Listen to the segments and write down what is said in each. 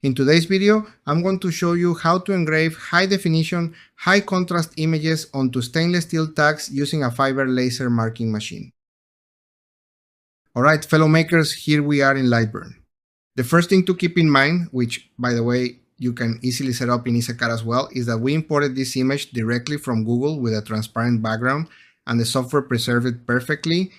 In today's video, I'm going to show you how to engrave high-definition, high-contrast images onto stainless steel tags using a fiber laser marking machine. Alright, fellow makers, here we are in Lightburn. The first thing to keep in mind, which by the way you can easily set up in EasyCAD as well, is that we imported this image directly from Google with a transparent background and the software preserved it perfectly.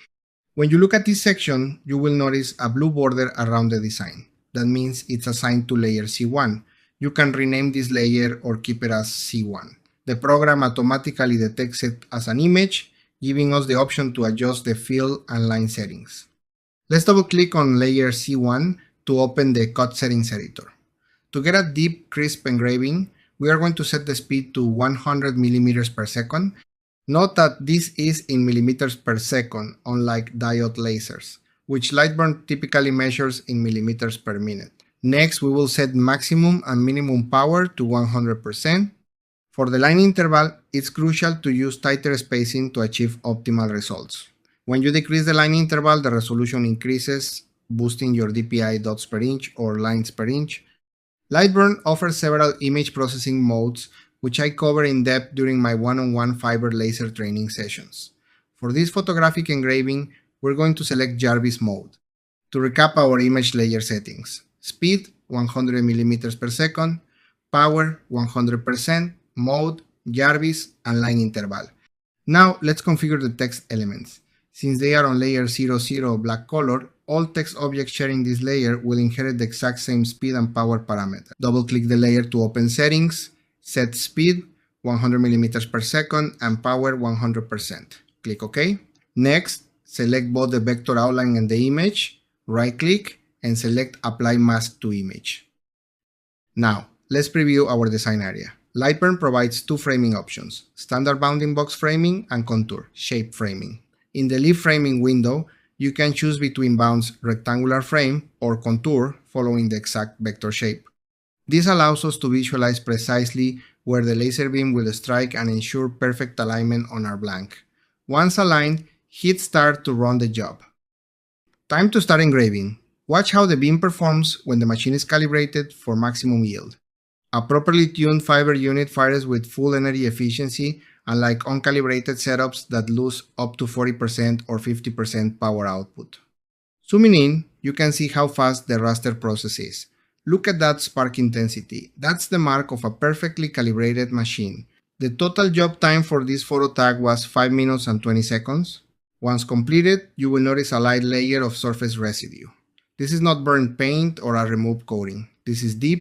When you look at this section, you will notice a blue border around the design. That means it's assigned to layer C1. You can rename this layer or keep it as C1. The program automatically detects it as an image, giving us the option to adjust the fill and line settings. Let's double click on layer C1 to open the cut settings editor. To get a deep, crisp engraving, we are going to set the speed to 100 millimeters per second. Note that this is in millimeters per second, unlike diode lasers, which Lightburn typically measures in millimeters per minute. Next, we will set maximum and minimum power to 100%. For the line interval, it's crucial to use tighter spacing to achieve optimal results. When you decrease the line interval, the resolution increases, boosting your DPI dots per inch or lines per inch. Lightburn offers several image processing modes, which I cover in depth during my one-on-one fiber laser training sessions. For this photographic engraving, we're going to select Jarvis mode. To recap our image layer settings: speed 100 millimeters per second, power 100%, mode, Jarvis, and line interval. Now let's configure the text elements. Since they are on layer 00 black color, all text objects sharing this layer will inherit the exact same speed and power parameter. Double-click the layer to open settings, set speed 100 millimeters per second and power 100%. Click OK. Next, select both the vector outline and the image, right-click, and select Apply Mask to Image. Now, let's preview our design area. Lightburn provides two framing options: standard bounding box framing and contour shape framing. In the leaf framing window, you can choose between bounds rectangular frame or contour following the exact vector shape. This allows us to visualize precisely where the laser beam will strike and ensure perfect alignment on our blank. Once aligned, hit start to run the job. Time to start engraving. Watch how the beam performs when the machine is calibrated for maximum yield. A properly tuned fiber unit fires with full energy efficiency, unlike uncalibrated setups that lose up to 40% or 50% power output. Zooming in, you can see how fast the raster process is. Look at that spark intensity. That's the mark of a perfectly calibrated machine. The total job time for this photo tag was 5 minutes and 20 seconds. Once completed, you will notice a light layer of surface residue. This is not burnt paint or a removed coating. This is deep,